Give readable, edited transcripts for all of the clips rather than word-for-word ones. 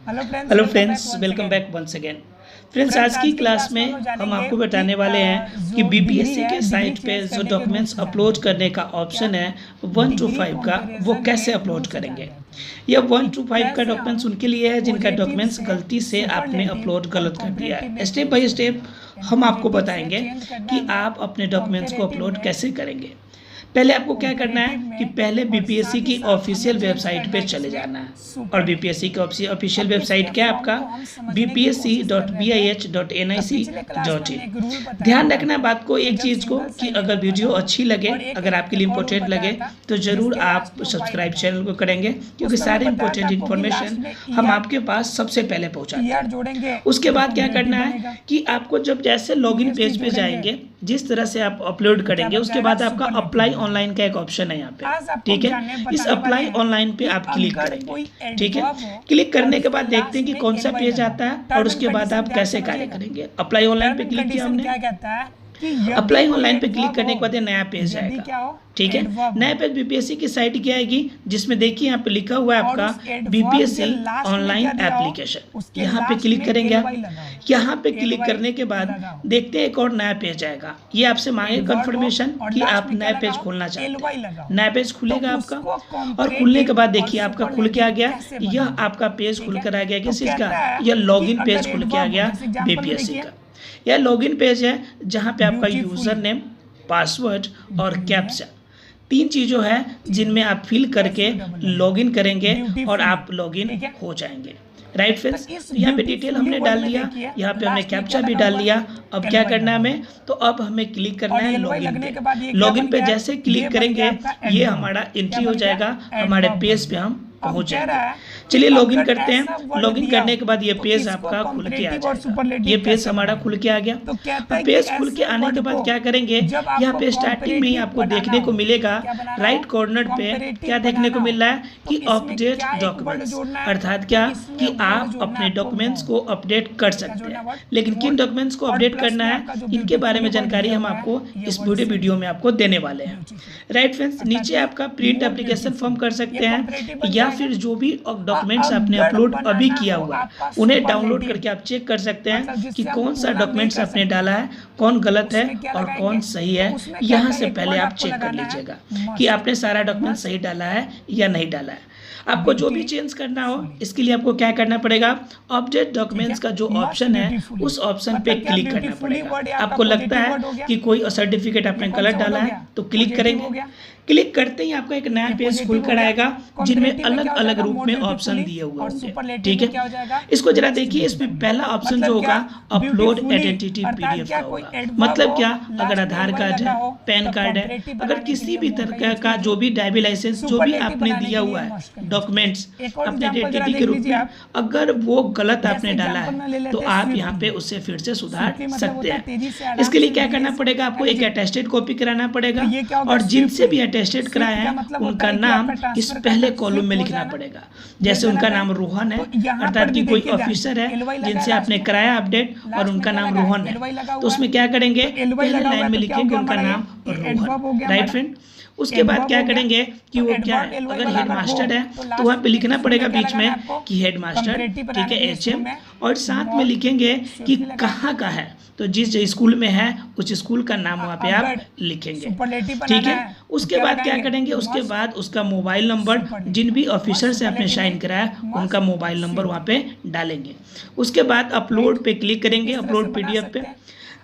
Hello friends, welcome back once again. Friends, आज की class में हम आपको बताने वाले हैं कि बीपीएससी के साइट पे जो डॉक्यूमेंट्स अपलोड करने का ऑप्शन है 1 to 5 का, वो कैसे अपलोड करेंगे। यह 1 to 5 का डॉक्यूमेंट्स उनके लिए है जिनका डॉक्यूमेंट्स गलती से आपने अपलोड गलत कर दिया है। स्टेप बाय स्टेप हम आपको बताएंगे कि आप अपने डॉक्यूमेंट्स को अपलोड कैसे करेंगे। पहले आपको क्या करना है कि पहले बीपीएससी की ऑफिशियल वेबसाइट पे चले जाना है। और बीपीएससी की ऑफिशियल वेबसाइट क्या है आपका? bpsc.bih.nic.in। ध्यान रखना है बात को, एक चीज़ को, कि अगर वीडियो अच्छी लगे, अगर आपके लिए इंपॉर्टेंट लगे तो ज़रूर आप सब्सक्राइब चैनल को करेंगे, क्योंकि सारे इंपॉर्टेंट इन्फॉर्मेशन हम आपके पास सबसे पहले पहुँचाते हैं। उसके बाद क्या करना है कि आपको जब जैसे लॉगिन पेज पे जाएंगे, जिस तरह से आप अपलोड करेंगे, उसके बाद आपका अप्लाई ऑनलाइन का एक ऑप्शन है यहाँ पे, ठीक है। इस अप्लाई ऑनलाइन पे आप क्लिक करेंगे, ठीक है। क्लिक करने के बाद देखते हैं कि कौन सा पेज आता है और उसके बाद आप कैसे कार्य करेंगे। अप्लाई ऑनलाइन पे क्लिक किया हमने, अप्लाई ऑनलाइन पे क्लिक करने के बाद ये नया पेज आएगा, ठीक है। नया पेज बीपीएससी की साइट की आएगी, जिसमें देखिए यहाँ पे लिखा हुआ है आपका बीपीएससी ऑनलाइन एप्लीकेशन। यहाँ पे क्लिक करेंगे आप। यहाँ पे क्लिक करने के बाद देखते हैं एक और नया पेज आएगा। ये आपसे मांगे कंफर्मेशन कि आप नया पेज खोलना चाहते हैं। नया पेज खुलेगा आपका, और खुलने के बाद देखिए आपका खुल के आ गया। यह आपका पेज खुल कर आ गया किस चीज का? यह लॉगिन पेज खुल के आ गया बीपीएससी का। यह लॉगिन पेज है जहां पे आपका यूजर नेम, पासवर्ड और कैप्चा, 3 चीज़ों है जिनमें आप फिल करके लॉगिन करेंगे और आप लॉगिन हो जाएंगे। राइट फ्रेंड्स, यहाँ पे डिटेल हमने डाल दिया, यहाँ पे हमने कैप्चा भी डाल लिया। अब क्या करना है हमें? तो अब हमें क्लिक करना है लॉगिन पे। लॉगिन पे जैसे क्लिक करेंगे ये हमारा एंट्री हो जाएगा, हमारे पेज पे हम पहुंच जाएंगे। चलिए लॉगिन करते हैं। लॉगिन करने के बाद ये पेज आपका खुल के आ जाएगा। ये पेज हमारा खुल के आ गया। पेज खुल के आने के बाद क्या करेंगे, यहाँ पे स्टार्टिंग में ही आपको देखने को मिलेगा राइट कॉर्नर पे क्या देखने को मिल रहा है कि अपडेट डॉक्यूमेंट्स, अर्थात क्या कि आप अपने डॉक्यूमेंट्स को अपडेट कर सकते हैं। लेकिन किन डॉक्यूमेंट्स को अपडेट करना है, इनके बारे में जानकारी हम आपको इस वीडियो में आपको देने वाले हैं। राइट फ्रेंड्स, नीचे आपका प्रिंट एप्लीकेशन फॉर्म कर सकते हैं, या फिर जो भी डॉक्यूमेंट्स आपने अपलोड अभी किया हुआ है उन्हें डाउनलोड करके आप चेक कर सकते हैं कि कौन सा डॉक्यूमेंट्स आपने डाला है, कौन गलत है और कौन सही है। यहाँ से पहले आप चेक कर लीजिएगा कि आपने सारा डॉक्यूमेंट सही डाला है या नहीं डाला है। आपको जो भी चेंज करना हो, इसके लिए आपको क्या करना पड़ेगा? अपडेट डॉक्यूमेंट्स का जो ऑप्शन है उस ऑप्शन पे क्लिक करना पड़ेगा। आपको लगता है कि कोई सर्टिफिकेट आपने गलत डाला है तो क्लिक करेंगे। क्लिक करते ही आपको एक नया पेज खुलकर आएगा जिनमें अलग अलग रूप में ऑप्शन दिए हुए होंगे, ठीक है। इसको जरा देखिए, इसमें पहला ऑप्शन जो होगा अपलोड आइडेंटिटी पीडीएफ का होगा। मतलब क्या? अगर आधार कार्ड है, पैन कार्ड है, अगर किसी भी तरह का जो भी ड्राइविंग लाइसेंस जो भी आपने दिया हुआ है डॉक्यूमेंट्स अपने आइडेंटिटी के रूप में, अगर वो गलत आपने डाला है तो आप यहाँ पे उससे फिर से सुधार सकते हैं। इसके लिए क्या करना पड़ेगा? आपको एक अटेस्टेड कॉपी कराना पड़ेगा, और जिनसे भी अटेस्टेड कराया है उनका नाम इस पहले कॉलम में लिखना पड़ेगा। जैसे उनका नाम रोहन है, अर्थात कि कोई ऑफिसर है जिनसे आपने कराया अपडेट और उनका नाम रोहन है, तो उसमें क्या करेंगे? पहले लाइन में लिखेंगे उनका नाम रोहन। राइट फ्रेंड, उसके बाद क्या करेंगे कि वो क्या है, अगर हेडमास्टर है तो वहाँ पे लिखना पड़ेगा बीच में कि हेडमास्टर, ठीक है, एचएम, और साथ में लिखेंगे कि कहाँ का है, तो जिस स्कूल में है उस स्कूल का नाम वहाँ पे आप लिखेंगे, ठीक है। उसके बाद क्या करेंगे? उसके बाद उसका मोबाइल नंबर, जिन भी ऑफिसर से आपने साइन कराया उनका मोबाइल नंबर वहाँ पे डालेंगे। उसके बाद अपलोड पे क्लिक करेंगे, अपलोड पीडीएफ पे।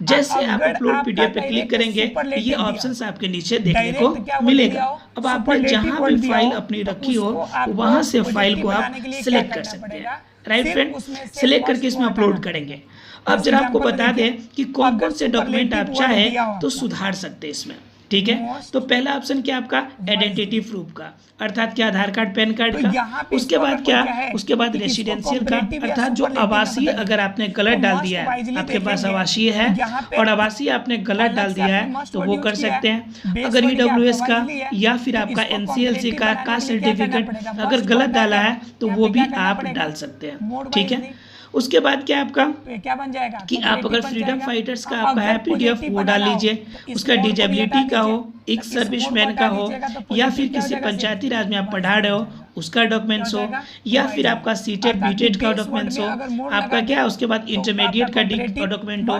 जैसे आप अपलोड पीडीएफ पे क्लिक करेंगे ये ऑप्शंस आपके नीचे देखने को मिलेगा। अब आपने जहां भी फाइल अपनी रखी हो वहां से फाइल को आप सिलेक्ट कर सकते हैं। राइट फ्रेंड, सिलेक्ट करके इसमें अपलोड करेंगे। अब जरा आपको बता दें कि कौन कौन से डॉक्यूमेंट आप चाहे तो सुधार सकते हैं इसमें, ठीक है। तो पहला ऑप्शन क्या आपका? आइडेंटिटी प्रूफ का, अर्थात क्या आधार कार्ड, पैन कार्ड का। उसके बाद क्या? उसके बाद रेसिडेंशियल का, अर्थात जो आवासीय, अगर आपने गलत डाल दिया है, आपके पास आवासीय है और आवासीय आपने गलत डाल दिया है तो वो कर सकते हैं। अगर ईडब्ल्यूएस का या फिर आपका एनसीएलसी का कास्ट सर्टिफिकेट अगर गलत डाला है तो वो भी आप डाल सकते हैं, ठीक है। उसके बाद क्या आपका क्या बन जाएगा कि आप अगर फ्रीडम फाइटर्स का आपका है पीडीएफ वो डाल लीजिए, उसका डिजेबिलिटी का हो, एक सर्विसमैन का हो, या फिर किसी पंचायती राज में आप पढ़ा रहे हो उसका डॉक्यूमेंट्स हो, या फिर आपका सीटेट बीटेट का डॉक्यूमेंट्स हो, आपका क्या है उसके बाद इंटरमीडिएट का डॉक्यूमेंट हो,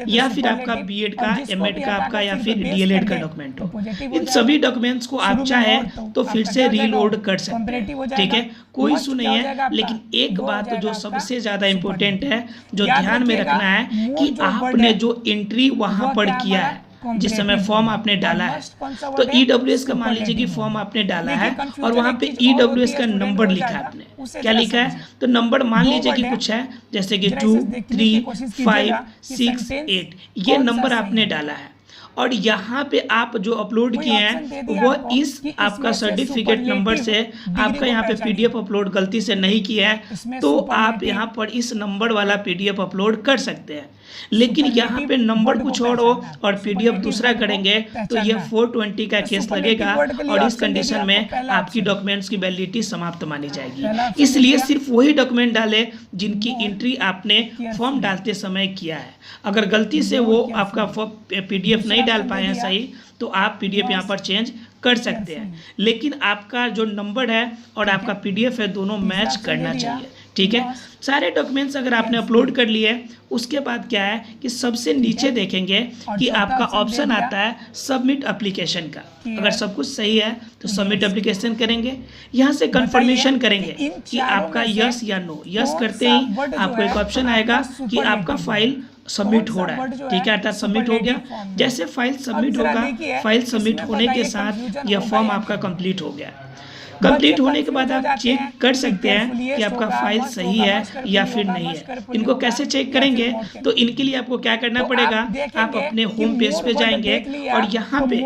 या फिर आपका बीएड का एमएड का आपका या फिर डीएलएड का डॉक्यूमेंट हो। इन सभी डॉक्यूमेंट्स को आप चाहे तो फिर से रीलोड कर सकते हैं, ठीक है, कोई इशू नहीं है। लेकिन एक बात जो सबसे ज़्यादा इम्पोर्टेंट है, जो ध्यान में रखना है कि आपने जो एंट्री वहाँ पर किया है, जिस समय फॉर्म आपने डाला है, तो ईडब्ल्यूएस का मान लीजिए कि फॉर्म आपने डाला है और वहाँ पे ईडब्ल्यूएस का नंबर लिखा है आपने, क्या लिखा है, तो नंबर मान लीजिए कि कुछ है जैसे कि 2 3 5 6 8, ये नंबर आपने डाला है, और यहाँ पे आप जो अपलोड किए हैं वो इस आपका सर्टिफिकेट नंबर से, आपका यहाँ पे पीडीएफ अपलोड गलती से नहीं किया है तो आप यहाँ पर इस नंबर वाला पीडीएफ अपलोड कर सकते हैं। लेकिन यहाँ पे नंबर कुछ और हो और पीडीएफ दूसरा करेंगे तो ये 420 का केस लगेगा, और इस कंडीशन में आपकी डॉक्यूमेंट्स की वैलिडिटी समाप्त मानी जाएगी। इसलिए सिर्फ वही डॉक्यूमेंट डालें जिनकी एंट्री आपने फॉर्म डालते समय किया है। अगर गलती से वो आपका पीडीएफ नहीं डाल पाए हैं सही, तो आप पीडीएफ यहाँ पर चेंज कर सकते हैं, लेकिन आपका जो नंबर है और आपका पीडीएफ है दोनों मैच करना चाहिए, ठीक है। सारे डॉक्यूमेंट्स अगर आपने अपलोड कर लिए, उसके बाद क्या है कि सबसे नीचे देखेंगे कि आपका ऑप्शन आता है सबमिट एप्लीकेशन का। अगर सब कुछ सही है तो सबमिट एप्लीकेशन करेंगे, यहाँ से कंफर्मेशन करेंगे कि आपका यस या नो। यस करते ही आपको एक ऑप्शन आएगा कि आपका फाइल सबमिट हो रहा है, ठीक है, अर्थात सबमिट हो गया। जैसे फाइल सबमिट होगा, फाइल सबमिट होने के साथ यह फॉर्म आपका कंप्लीट हो गया। कंप्लीट होने के बाद आप चेक कर सकते हैं कि आपका फाइल सही है या फिर नहीं है। इनको कैसे चेक करेंगे, तो इनके लिए आपको क्या करना पड़ेगा, आप अपने होम पेज पे जाएंगे और यहाँ पे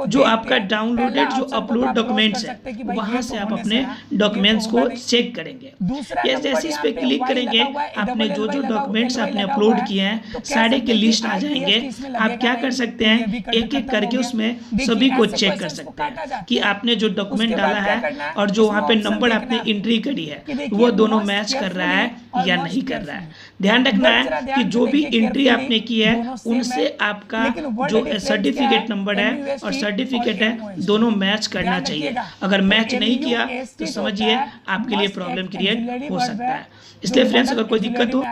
जो आपका डाउनलोडेड जो अपलोड डॉक्यूमेंट्स है, वहाँ से आप अपने डॉक्यूमेंट्स को चेक करेंगे। ये जैसे इस पर क्लिक करेंगे, आपने जो जो डॉक्यूमेंट्स आपने अपलोड किए हैं सारे के लिस्ट आ जाएंगे। आप क्या कर सकते हैं, एक एक करके उसमें सभी को चेक कर सकते हैं कि आपने जो डॉक्यूमेंट डाला है और जो वहाँ पे नंबर आपने एंट्री करी है वो दोनों मैच कर रहा है या नहीं कर रहा है। ध्यान रखना है कि जो भी एंट्री आपने की है उनसे आपका जो सर्टिफिकेट नंबर है और सर्टिफिकेट है दोनों मैच करना चाहिए। अगर मैच नहीं किया तो समझिए आपके लिए प्रॉब्लम क्रिएट हो सकता है। इसलिए फ्रेंड्स, अगर कोई दिक्कत हो,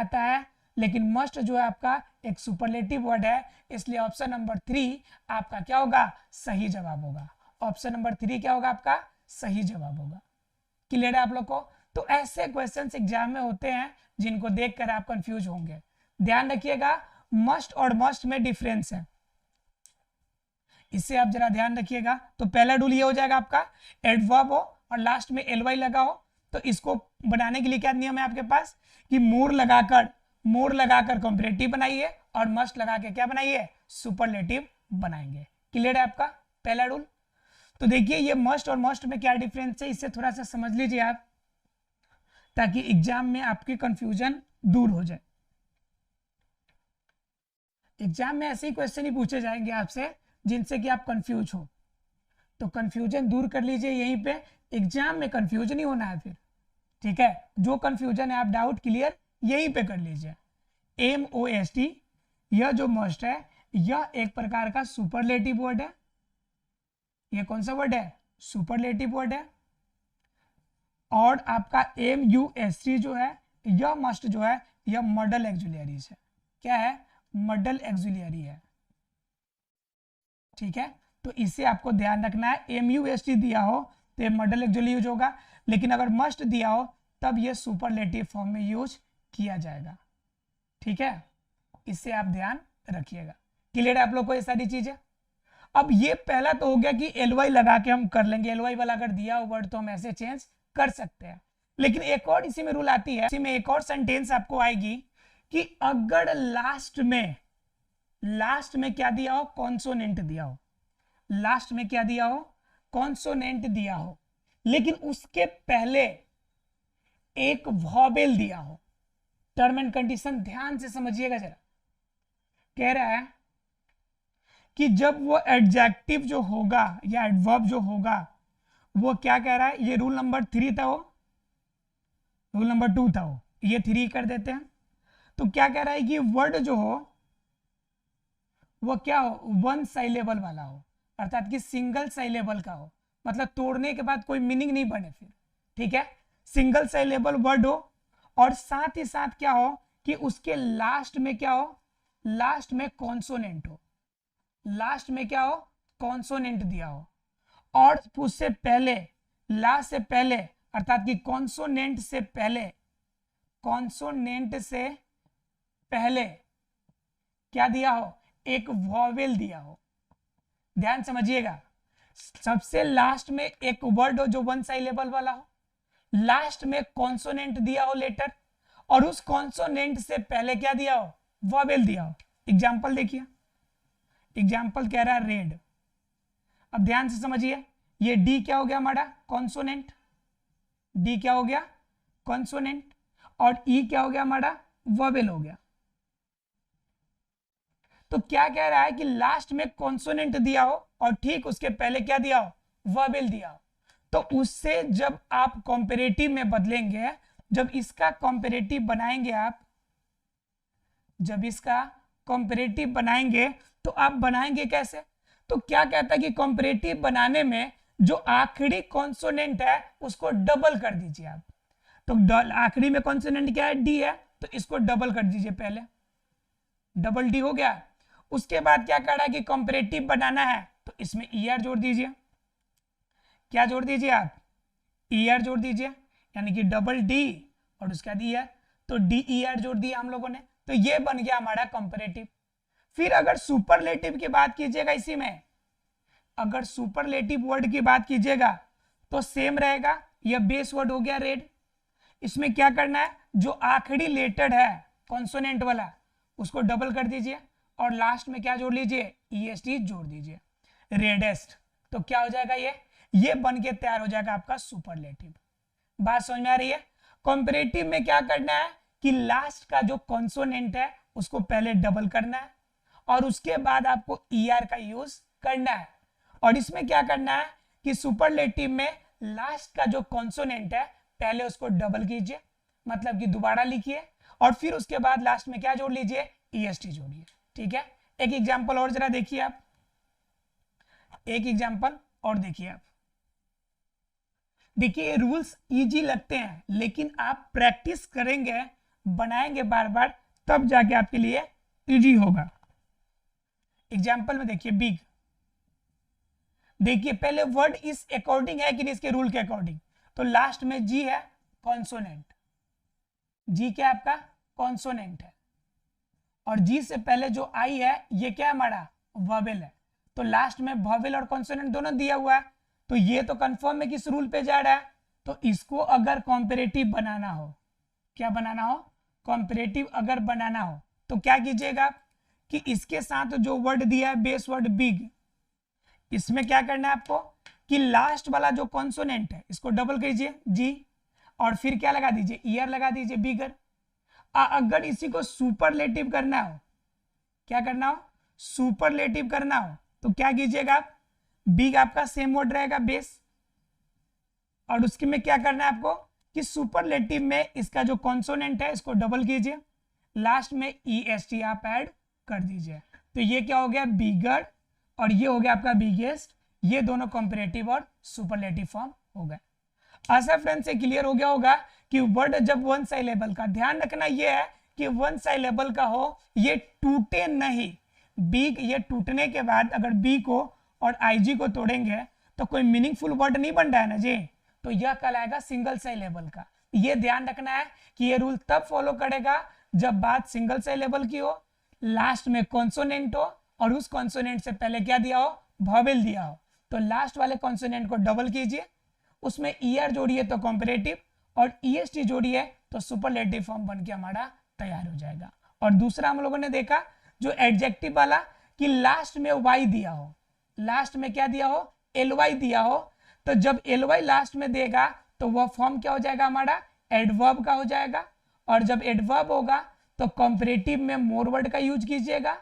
लेकिन मस्ट जो है आपका एक सुपरलेटिव वर्ड है, इसलिए ऑप्शन नंबर 3 आपका क्या होगा, सही जवाब होगा। ऑप्शन नंबर 3 क्या होगा, आपका सही जवाब होगा। क्लियर है आप लोग को? तो ऐसे क्वेश्चंस एग्जाम में होते हैं जिनको देखकर आप कंफ्यूज होंगे। ध्यान रखिएगा, मस्ट और मस्ट में डिफरेंस है, इससे आप जरा ध्यान रखिएगा। तो पहला रूल ये हो जाएगा आपका, एडवर्ब हो और लास्ट में एलवाई लगा हो, तो इसको बनाने के लिए क्या नियम है आपके पास कि मोर लगाकर कंपैरेटिव बनाइए और मस्ट लगा के क्या बनाइए, सुपरलेटिव बनाएंगे। क्लियर है आपका पहला रूल? तो देखिए ये मस्ट और मस्ट में क्या डिफरेंस है, इससे थोड़ा सा समझ लीजिए आप, ताकि एग्जाम में आपकी कंफ्यूजन दूर हो जाए। एग्जाम में ऐसे ही क्वेश्चन ही पूछे जाएंगे आपसे जिनसे कि आप कंफ्यूज हो, तो कंफ्यूजन दूर कर लीजिए यहीं पे। एग्जाम में कंफ्यूजन ही होना है फिर, ठीक है। जो कंफ्यूजन है आप डाउट क्लियर यहीं पे कर लीजिए। MOST यह जो मस्ट है यह एक प्रकार का सुपरलेटिव वर्ड है। ये कौन सा वर्ड है, सुपरलेटिव वर्ड है। और आपका MUST जो है यह मस्ट जो है यह मॉडल एक्सुलियरी है। क्या है, मॉडल एक्सुलियरी है, ठीक है। तो इसे आपको ध्यान रखना है, MUST दिया हो तो ये मॉडल एक्सुलियरी यूज होगा, लेकिन अगर मस्ट दिया हो तब ये सुपरलेटिव फॉर्म में यूज किया जाएगा, ठीक है। इससे आप ध्यान रखिएगा। क्लियर है आप लोग को ये सारी चीजें? अब ये पहला तो हो गया कि एलवाई लगा के हम कर लेंगे, एलवाई वाला अगर दिया हो वर्ड तो हम ऐसे चेंज कर सकते हैं। लेकिन एक और इसी में रूल आती है, इसी में एक और सेंटेंस आपको आएगी कि अगर लास्ट में क्या दिया हो, कॉन्सोनेंट दिया हो, लास्ट में क्या दिया हो, कॉन्सोनेंट दिया हो, लेकिन उसके पहले एक वॉवेल दिया हो। टर्म एंड कंडीशन ध्यान से समझिएगा जरा। कह रहा है कि जब वो एडजेक्टिव जो होगा या एडवर्ब जो होगा वो क्या कह रहा है, ये रूल नंबर 3 था, वो रूल नंबर 2 था, वो ये 3 कर देते हैं। तो क्या कह रहा है कि वर्ड जो हो वो क्या हो, 1 साइलेबल वाला हो, अर्थात कि सिंगल साइलेबल का हो, मतलब तोड़ने के बाद कोई मीनिंग नहीं बने फिर, ठीक है, सिंगल साइलेबल वर्ड हो और साथ ही साथ क्या हो कि उसके लास्ट में क्या हो, लास्ट में कॉन्सोनेंट हो, लास्ट में क्या हो, कॉन्सोनेंट दिया हो, और उससे पहले, लास्ट से पहले अर्थात कि कॉन्सोनेंट से पहले, कॉन्सोनेंट से पहले क्या दिया हो, एक वॉवेल दिया हो। ध्यान समझिएगा, सबसे लास्ट में एक वर्ड हो जो वन साइलेबल वाला हो, लास्ट में कॉन्सोनेंट दिया हो लेटर, और उस कॉन्सोनेंट से पहले क्या दिया हो, वॉवेल दिया हो। एग्जाम्पल देखिए, एग्जाम्पल कह रहा है रेड। अब ध्यान से समझिए, ये डी क्या हो गया हमारा, कॉन्सोनेंट, डी क्या हो गया, कॉन्सोनेंट, और ई क्या हो गया हमारा, वॉवेल हो गया। तो क्या कह रहा है कि लास्ट में कॉन्सोनेंट दिया हो और ठीक उसके पहले क्या दिया हो, वर्बल दिया हो। तो उससे जब आप कॉम्पेरेटिव में बदलेंगे, जब इसका कॉम्पेरेटिव बनाएंगे आप, जब इसका कॉम्पेरेटिव बनाएंगे तो आप बनाएंगे कैसे, तो क्या कहता है कि कॉम्पेरेटिव बनाने में जो आखिरी कॉन्सोनेंट है उसको डबल कर दीजिए आप। तो आखिरी में कॉन्सोनेंट क्या है, डी है, तो इसको डबल कर दीजिए पहले, डबल डी हो गया। उसके बाद क्या कह रहा है कि कॉम्पेरेटिव बनाना है तो इसमें ईआर जोड़ दीजिए। क्या जोड़ दीजिए आप, ईआर जोड़ दीजिए, यानी कि डबल डी और उसके बाद ईआर, तो डी ईआर जोड़ दिया हम लोगों ने, तो ये बन गया हमारा कॉम्पेरेटिव। फिर अगर सुपरलेटिव की बात कीजिएगा, इसी में अगर सुपरलेटिव वर्ड की बात कीजिएगा तो सेम रहेगा, यह बेस वर्ड हो गया रेड। इसमें क्या करना है, जो आखिरी लेटर है कॉन्सोनेंट वाला उसको डबल कर दीजिए और लास्ट में क्या जोड़ लीजिए, ईएसटी जोड़ दीजिए, रेडेस्ट। तो क्या हो जाएगा, ये बन के तैयार हो जाएगा आपका सुपरलेटिव। बात समझ में आ रही है। कॉम्पेरेटिव में क्या करना है कि लास्ट का जो कॉन्सोनेंट है उसको पहले डबल करना है और उसके बाद आपको ईआर का यूज करना है। और इसमें क्या करना है कि सुपरलेटिव में लास्ट का जो कॉन्सोनेंट है पहले उसको डबल कीजिए, मतलब कि दोबारा लिखिए, और फिर उसके बाद लास्ट में क्या जोड़ लीजिए, ईएसटी जोड़िए। ठीक है, एक एग्जांपल और जरा देखिए आप, एक एग्जांपल और देखिए आप। देखिए ये रूल्स इजी लगते हैं लेकिन आप प्रैक्टिस करेंगे, बनाएंगे बार बार, तब जाके आपके लिए इजी होगा। एग्जांपल में देखिए बिग, देखिए पहले वर्ड इस अकॉर्डिंग है कि नहीं, इसके रूल के अकॉर्डिंग, तो लास्ट में जी है कॉन्सोनेंट, जी क्या आपका कॉन्सोनेंट है, और जी से पहले जो आई है ये क्या है हमारा, वॉवेल है। तो लास्ट में वॉवेल और कॉन्सोनेंट दोनों दिया हुआ है, तो ये तो कंफर्म है कि इस रूल पे जा रहा है। तो इसको अगर कॉम्पेरेटिव बनाना हो, क्या बनाना हो, कॉम्पेरेटिव अगर बनाना हो, तो क्या कीजिएगा कि इसके साथ जो वर्ड दिया है बेस वर्ड बिग, इसमें क्या करना है आपको कि लास्ट वाला जो कॉन्सोनेंट है इसको डबल कीजिए जी, और फिर क्या लगा दीजिए, ईयर लगा दीजिए बिगर। अगर इसी को सुपरलेटिव करना हो, क्या करना हो, सुपरलेटिव करना हो, तो क्या कीजिएगा आप, बिग आपका सेम वर्ड रहेगा बेस, और उसके में क्या करना है आपको कि सुपरलेटिव में इसका जो कॉन्सोनेंट है इसको डबल कीजिए, लास्ट में ईएसटी आप ऐड कर दीजिए। तो ये क्या हो गया, बिगर, और ये हो गया आपका बिगेस्ट। ये दोनों कंपैरेटिव और सुपरलेटिव फॉर्म हो गए। आशा फ्रेंड्स से क्लियर हो गया होगा कि वर्ड जब वन साइलेबल का, ध्यान रखना ये है कि वन साइलेबल का हो, ये टूटे नहीं। बी, ये टूटने के बाद अगर बी को और आईजी को तोड़ेंगे तो कोई मीनिंगफुल वर्ड नहीं बन रहा है ना जी, तो यह कहलाएगा सिंगल साइलेबल का। ये ध्यान रखना है कि ये रूल तब फॉलो करेगा जब बात सिंगल साइलेबल की हो, लास्ट में कॉन्सोनेंट हो और उस कॉन्सोनेंट से पहले क्या दिया हो, वॉवेल दिया हो। तो लास्ट वाले कॉन्सोनेंट को डबल कीजिए, उसमें ईआर जोड़िए तो कॉम्परेटिव, और ईएसटी जोड़िए तो सुपरलेटिव फॉर्म बन के हमारा तैयार हो जाएगा। और दूसरा हम लोगों ने देखा जो एडजेक्टिव वाला कि लास्ट में वाई दिया हो, लास्ट में क्या दिया हो, एलवाई दिया हो, तो जब एलवाई लास्ट में देगा तो वह फॉर्म क्या हो जाएगा हमारा, एडवर्ब का हो जाएगा। और जब एडवर्ब होगा तो कॉम्परेटिव में मोर वर्ड का यूज कीजिएगा,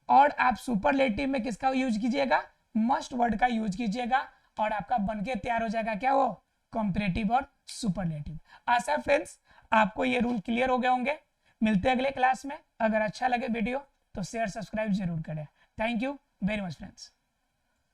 और आप सुपरलेटिव में किसका यूज कीजिएगा, मस्ट वर्ड का यूज कीजिएगा, और आपका बनके तैयार हो जाएगा क्या, वो कॉम्परेटिव और सुपरलेटिव। आशा फ्रेंड्स आपको ये रूल क्लियर हो गए होंगे। मिलते हैं अगले क्लास में। अगर अच्छा लगे वीडियो तो शेयर सब्सक्राइब जरूर करें। Thank you very much friends.